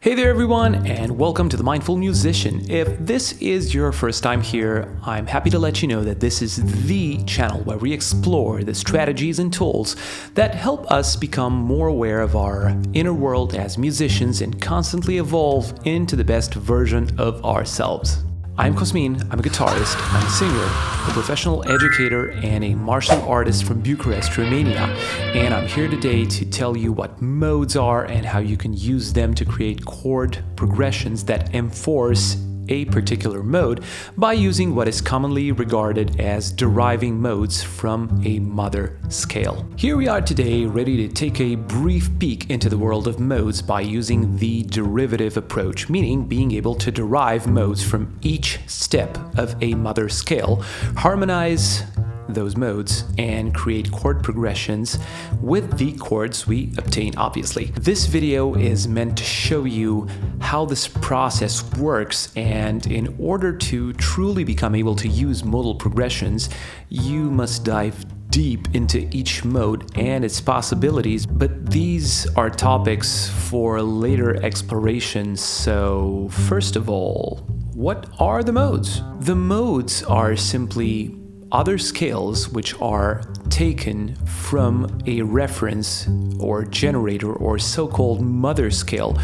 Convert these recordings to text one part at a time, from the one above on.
Hey there everyone, and welcome to The Mindful Musician. If this is your first time here, I'm happy to let you know that this is the channel where we explore the strategies and tools that help us become more aware of our inner world as musicians and constantly evolve into the best version of ourselves. I'm Cosmin, I'm a guitarist, I'm a singer, a professional educator, and a martial artist from Bucharest, Romania, and I'm here today to tell you what modes are and how you can use them to create chord progressions that enforce a particular mode by using what is commonly regarded as deriving modes from a mother scale. Here we are today, ready to take a brief peek into the world of modes by using the derivative approach, meaning being able to derive modes from each step of a mother scale, harmonize those modes, and create chord progressions with the chords we obtain, obviously. This video is meant to show you how this process works, and in order to truly become able to use modal progressions, you must dive deep into each mode and its possibilities, but these are topics for later exploration. So first of all, what are the modes? The modes are simply other scales which are taken from a reference or generator or so-called mother scale,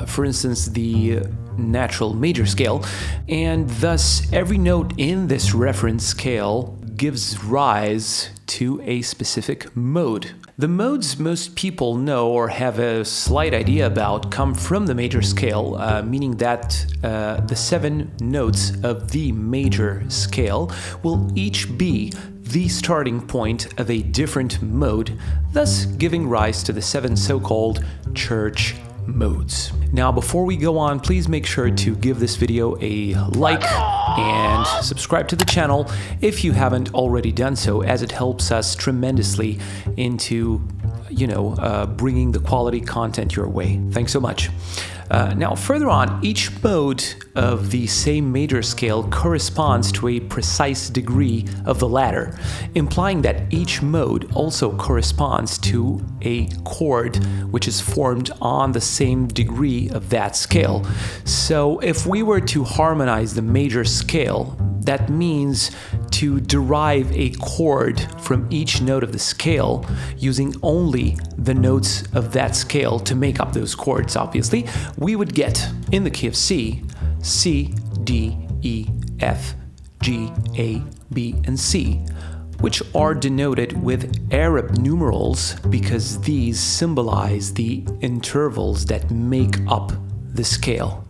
for instance the natural major scale, and thus every note in this reference scale gives rise to a specific mode. The modes most people know or have a slight idea about come from the major scale, meaning that the 7 notes of the major scale will each be the starting point of a different mode, thus giving rise to the 7 so-called church modes. Now, before we go on, please make sure to give this video a like and subscribe to the channel if you haven't already done so, as it helps us tremendously into, bringing the quality content your way. Thanks so much. Now, further on, each mode of the same major scale corresponds to a precise degree of the latter, implying that each mode also corresponds to a chord which is formed on the same degree of that scale. So if we were to harmonize the major scale, that means to derive a chord from each note of the scale using only the notes of that scale to make up those chords, obviously, we would get, in the key of C, C, D, E, F, G, A, B, and C, which are denoted with Arab numerals because these symbolize the intervals that make up the scale.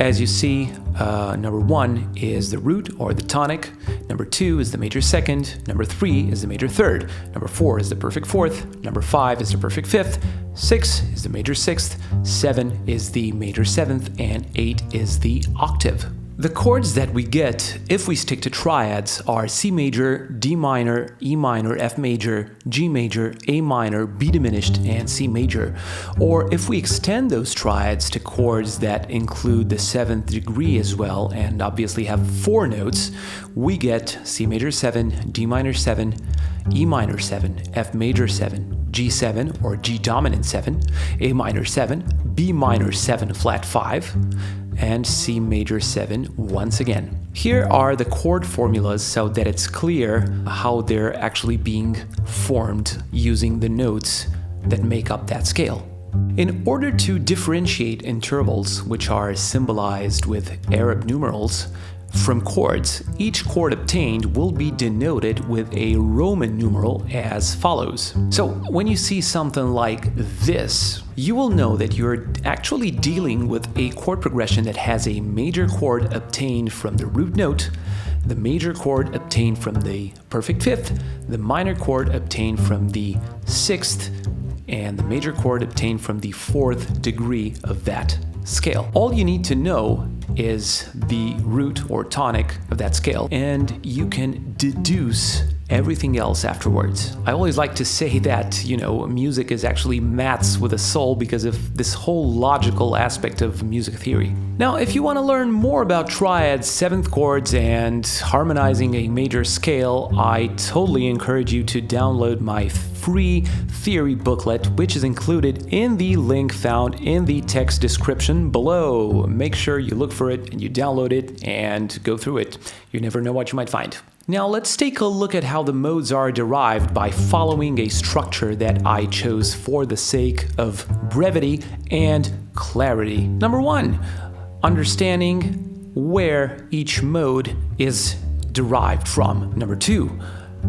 As you see, number 1 is the root or the tonic, number 2 is the major second, number 3 is the major third, number 4 is the perfect fourth, number 5 is the perfect fifth, 6 is the major sixth, 7 is the major seventh, and 8 is the octave. The chords that we get if we stick to triads are C major, D minor, E minor, F major, G major, A minor, B diminished, and C major. Or if we extend those triads to chords that include the 7th degree as well, and obviously have 4 notes, we get C major 7, D minor 7, E minor 7, F major 7, G7 or G dominant 7, A minor 7, B minor 7 flat 5, and C major 7 once again. Here are the chord formulas so that it's clear how they're actually being formed using the notes that make up that scale. In order to differentiate intervals, which are symbolized with Arab numerals, from chords, each chord obtained will be denoted with a Roman numeral as follows. So when you see something like this, you will know that you're actually dealing with a chord progression that has a major chord obtained from the root note, the major chord obtained from the perfect fifth, the minor chord obtained from the 6th, and the major chord obtained from the 4th degree of that scale. All you need to know is the root or tonic of that scale, and you can deduce everything else afterwards. I always like to say that, music is actually maths with a soul because of this whole logical aspect of music theory. Now, if you want to learn more about triads, 7th chords, and harmonizing a major scale, I totally encourage you to download my free theory booklet, which is included in the link found in the text description below. Make sure you look for it and you download it and go through it. You never know what you might find. Now let's take a look at how the modes are derived by following a structure that I chose for the sake of brevity and clarity. Number 1, understanding where each mode is derived from. Number 2,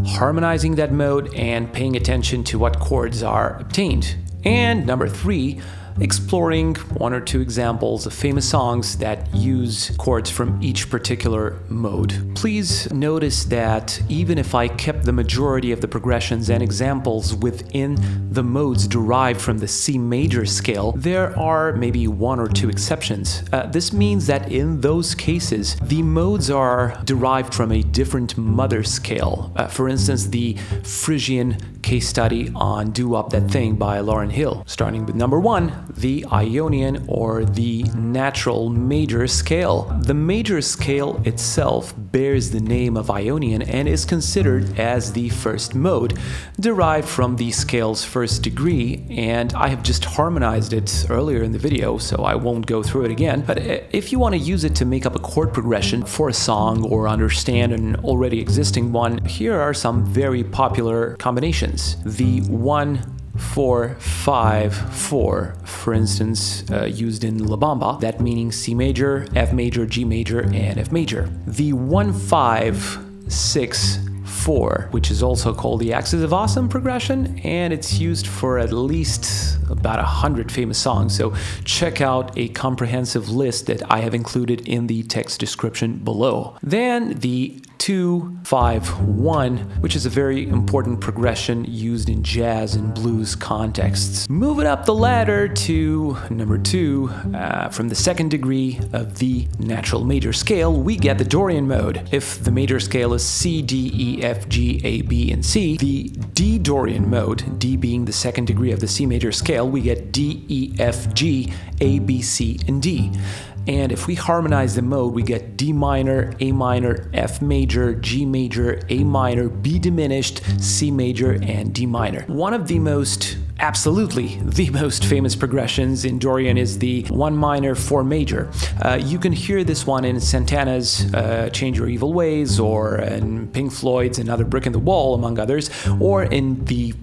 harmonizing that mode and paying attention to what chords are obtained. And number 3, exploring 1 or 2 examples of famous songs that use chords from each particular mode. Please notice that even if I kept the majority of the progressions and examples within the modes derived from the C major scale, there are maybe 1 or 2 exceptions. This means that in those cases, the modes are derived from a different mother scale. For instance, the Phrygian case study on Do Up That Thing by Lauryn Hill. Starting with number 1, the Ionian or the natural major scale. The major scale itself bears the name of Ionian and is considered as the first mode, derived from the scale's first degree, and I have just harmonized it earlier in the video, so I won't go through it again. But if you want to use it to make up a chord progression for a song or understand an already existing one, here are some very popular combinations. The 1-4-5-4, for instance, used in La Bamba, that meaning C major, F major, G major, and F major. The 1-5-6-4, which is also called the Axis of Awesome progression, and it's used for at least about 100 famous songs, so check out a comprehensive list that I have included in the text description below. Then the 2-5-1, which is a very important progression used in jazz and blues contexts. Moving up the ladder to number 2, from the second degree of the natural major scale, we get the Dorian mode. If the major scale is C, D, E, F, G, A, B, and C, the D Dorian mode, D being the second degree of the C major scale, we get D, E, F, G, A, B, C, and D. And if we harmonize the mode, we get D minor, A minor, F major, G major, A minor, B diminished, C major, and D minor. One of the most, absolutely the most famous progressions in Dorian is the 1 minor 4 major. You can hear this one in Santana's Change Your Evil Ways, or in Pink Floyd's Another Brick in the Wall, among others, or in the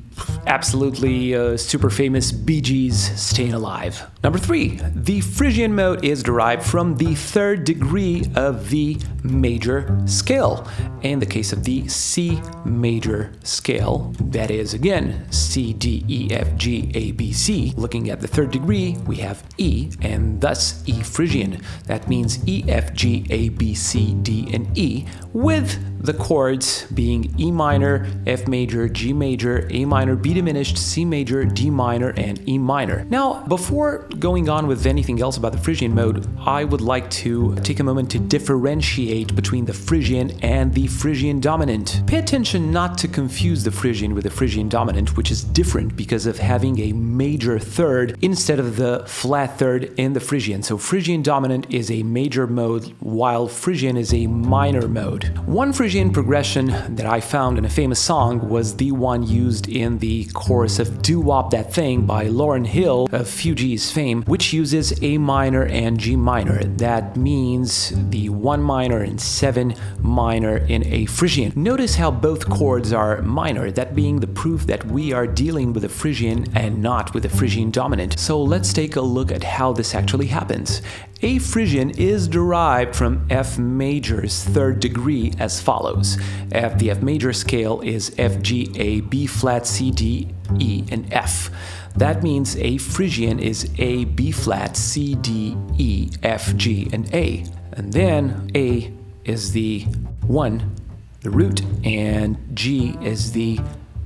absolutely super famous Bee Gees' Stayin' Alive. Number 3, the Phrygian mode is derived from the third degree of the major scale. In the case of the C major scale, that is again C, D, E, F, G, A, B, C. Looking at the third degree, we have E, and thus E Phrygian. That means E, F, G, A, B, C, D, and E, with the chords being E minor, F major, G major, A minor, B diminished, C major, D minor, and E minor. Now, before going on with anything else about the Phrygian mode, I would like to take a moment to differentiate between the Phrygian and the Phrygian dominant. Pay attention not to confuse the Phrygian with the Phrygian dominant, which is different because of having a major third instead of the flat third in the Phrygian. So Phrygian dominant is a major mode, while Phrygian is a minor mode. One Phrygian progression that I found in a famous song was the one used in the chorus of Do Wop That Thing by Lauryn Hill of Fugees fame, which uses A minor and G minor. That means the 1 minor and 7 minor in a Phrygian. Notice how both chords are minor, that being the proof that we are dealing with a Phrygian and not with a Phrygian dominant. So let's take a look at how this actually happens. A Phrygian is derived from F major's third degree as follows. The F major scale is F, G, A, B flat, C, D, E, and F. That means a Phrygian is A, B flat, C, D, E, F, G, and A. And then A is the 1, the root, and G is the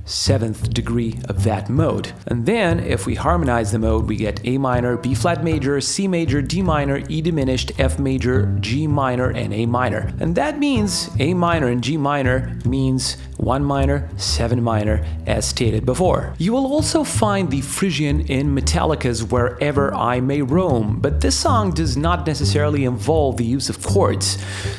7th degree of that mode. And then if we harmonize the mode, we get A minor, B flat major, C major, D minor, E diminished, F major, G minor, and A minor. And that means A minor and G minor means 1 minor, 7 minor, as stated before. You will also find the Phrygian in Metallica's Wherever I May Roam, but this song does not necessarily involve the use of chords,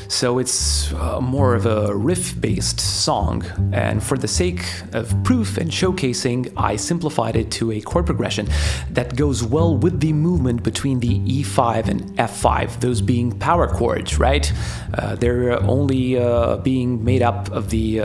so it's more of a riff-based song. And for the sake of proof and showcasing, I simplified it to a chord progression that goes well with the movement between the E5 and F5, those being power chords, right? They're only being made up of the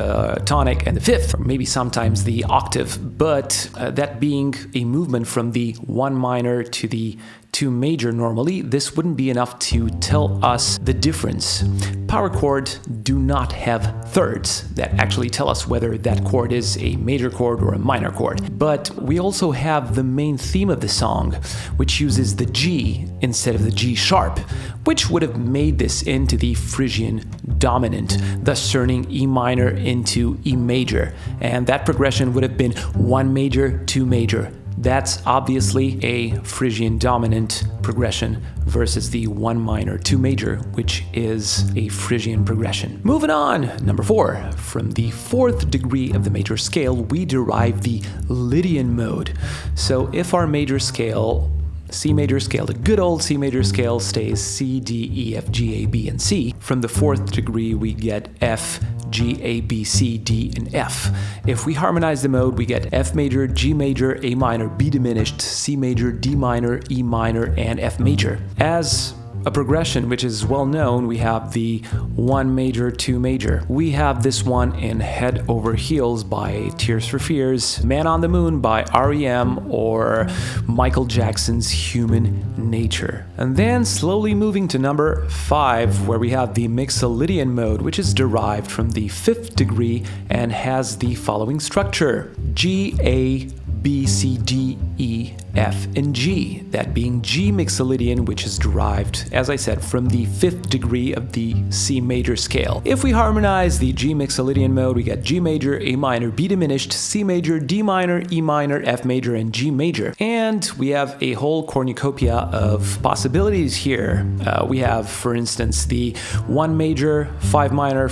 tonic and the fifth, or maybe sometimes the octave, but that being a movement from the 1 minor to the 2 major normally, this wouldn't be enough to tell us the difference. Power chords do not have thirds that actually tell us whether that chord is a major chord or a minor chord. But we also have the main theme of the song, which uses the G instead of the G sharp, which would have made this into the Phrygian dominant, thus turning E minor into E major. And that progression would have been 1 major, 2 major. That's obviously a Phrygian dominant progression versus the 1 minor, 2 major, which is a Phrygian progression. Moving on, number 4. From the 4th degree of the major scale, we derive the Lydian mode. So if our major scale, C major scale, the good old C major scale, stays C, D, E, F, G, A, B, and C, from the 4th degree we get F, G, A, B, C, D, and F. If we harmonize the mode, we get F major, G major, A minor, B diminished, C major, D minor, E minor, and F major. As a progression which is well known, we have the 1 major, 2 major. We have this one in Head Over Heels by Tears for Fears, Man on the Moon by REM, or Michael Jackson's Human Nature. And then slowly moving to number 5, where we have the Mixolydian mode, which is derived from the 5th degree and has the following structure: G, A, B, C, D, E, F, and G. That being G Mixolydian, which is derived, as I said, from the 5th degree of the C major scale. If we harmonize the G Mixolydian mode, we get G major, A minor, B diminished, C major, D minor, E minor, F major, and G major. And we have a whole cornucopia of possibilities here. We have, for instance, the 1 major, 5 minor,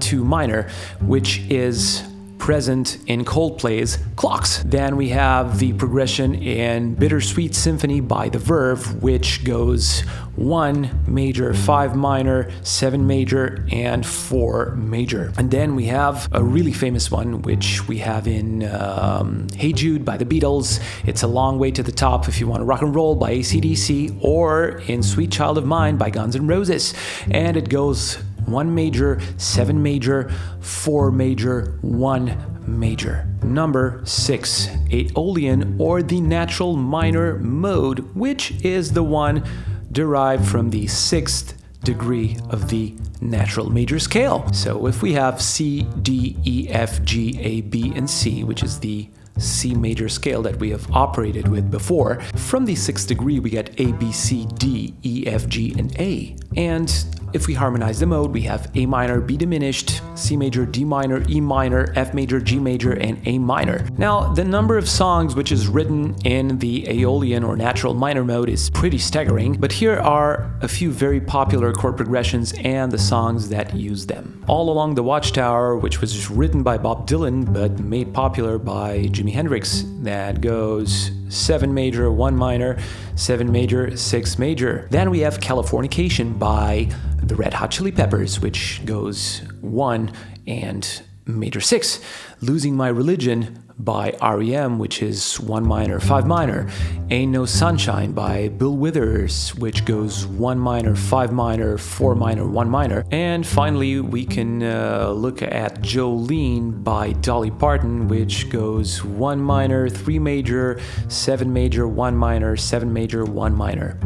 2 minor, which is present in Coldplay's Clocks. Then we have the progression in Bittersweet Symphony by The Verve, which goes 1 major, 5 minor, 7 major, and 4 major. And then we have a really famous one, which we have in Hey Jude by the Beatles, It's a Long Way to the Top If You Want to Rock and Roll by AC/DC, or in Sweet Child of Mine by Guns N' Roses. And it goes 1 major, 7 major, 4 major, 1 major. Number 6, Aeolian, or the natural minor mode, which is the one derived from the 6th degree of the natural major scale. So if we have C, D, E, F, G, A, B, and C, which is the C major scale that we have operated with before, from the 6th degree we get A, B, C, D, E, F, G, and A. And if we harmonize the mode, we have A minor, B diminished, C major, D minor, E minor, F major, G major, and A minor. Now, the number of songs which is written in the Aeolian or natural minor mode is pretty staggering, but here are a few very popular chord progressions and the songs that use them. All Along the Watchtower, which was written by Bob Dylan but made popular by Jimi Hendrix, that goes 7 major, 1 minor, 7 major, 6 major. Then we have Californication by the Red Hot Chili Peppers, which goes 1 and major 6. Losing My Religion by REM, which is 1 minor, 5 minor. Ain't No Sunshine by Bill Withers, which goes 1 minor, 5 minor, 4 minor, 1 minor. And finally, we can look at Jolene by Dolly Parton, which goes 1 minor, 3 major, 7 major, 1 minor, 7 major, 1 minor,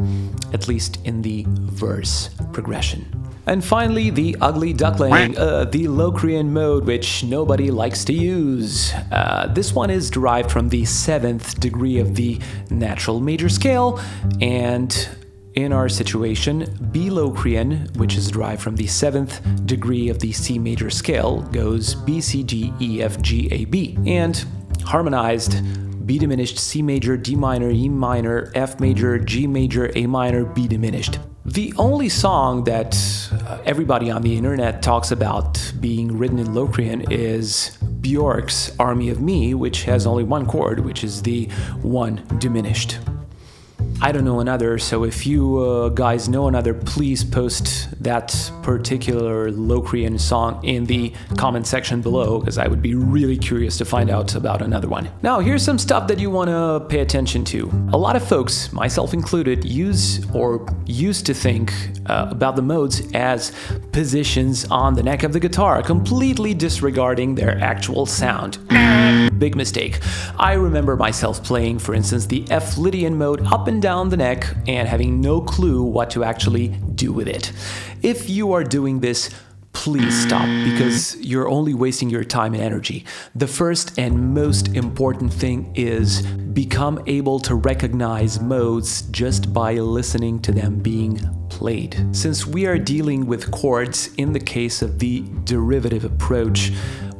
at least in the verse progression. And finally, the Ugly Duckling, the Locrian mode, which nobody likes to use. This one is derived from the 7th degree of the natural major scale, and in our situation, B Locrian, which is derived from the 7th degree of the C major scale, goes B, C, D, E, F, G, A, B. And harmonized, B diminished, C major, D minor, E minor, F major, G major, A minor, B diminished. The only song that everybody on the internet talks about being written in Locrian is Björk's Army of Me, which has only one chord, which is the 1 diminished. I don't know another, so if you guys know another, please post that particular Locrian song in the comment section below, because I would be really curious to find out about another one. Now, here's some stuff that you want to pay attention to. A lot of folks, myself included, used to think about the modes as positions on the neck of the guitar, completely disregarding their actual sound. Big mistake. I remember myself playing, for instance, the F Lydian mode up and down the neck and having no clue what to actually do with it. If you are doing this, please stop, because you're only wasting your time and energy. The first and most important thing is become able to recognize modes just by listening to them being played. Since we are dealing with chords in the case of the derivative approach,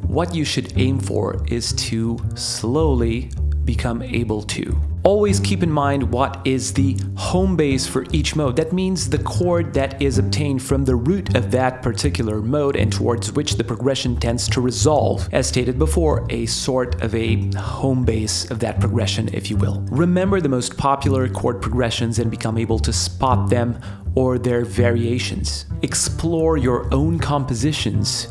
what you should aim for is to slowly become able to. Always keep in mind what is the home base for each mode. That means the chord that is obtained from the root of that particular mode and towards which the progression tends to resolve. As stated before, a sort of a home base of that progression, if you will. Remember the most popular chord progressions and become able to spot them or their variations. Explore your own compositions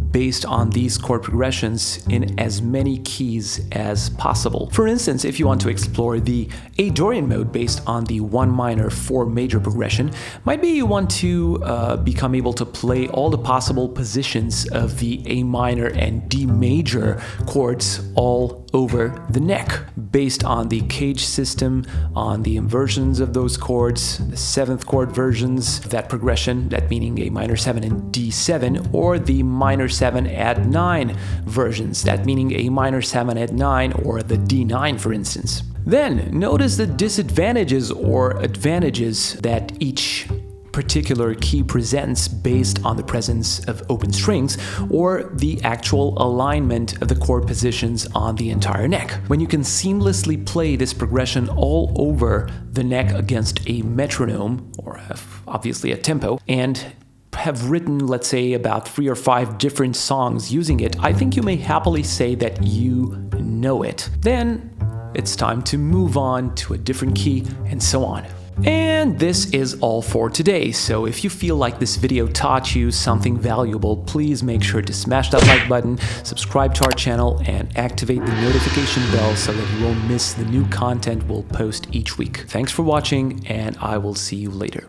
based on these chord progressions in as many keys as possible. For instance, if you want to explore the A Dorian mode based on the 1 minor 4 major progression, might be you want to become able to play all the possible positions of the A minor and D major chords all over the neck, based on the cage system, on the inversions of those chords, the 7th chord versions of that progression, that meaning A minor 7 and D7, or the minor 7 add 9 versions, that meaning A minor 7 add 9, or the D9 for instance. Then notice the disadvantages or advantages that each particular key presents based on the presence of open strings or the actual alignment of the chord positions on the entire neck. When you can seamlessly play this progression all over the neck against a metronome, or obviously a tempo, and have written, let's say, about 3 or 5 different songs using it, I think you may happily say that you know it. Then it's time to move on to a different key and so on. And this is all for today, so if you feel like this video taught you something valuable, please make sure to smash that like button, subscribe to our channel, and activate the notification bell so that you won't miss the new content we'll post each week. Thanks for watching, and I will see you later.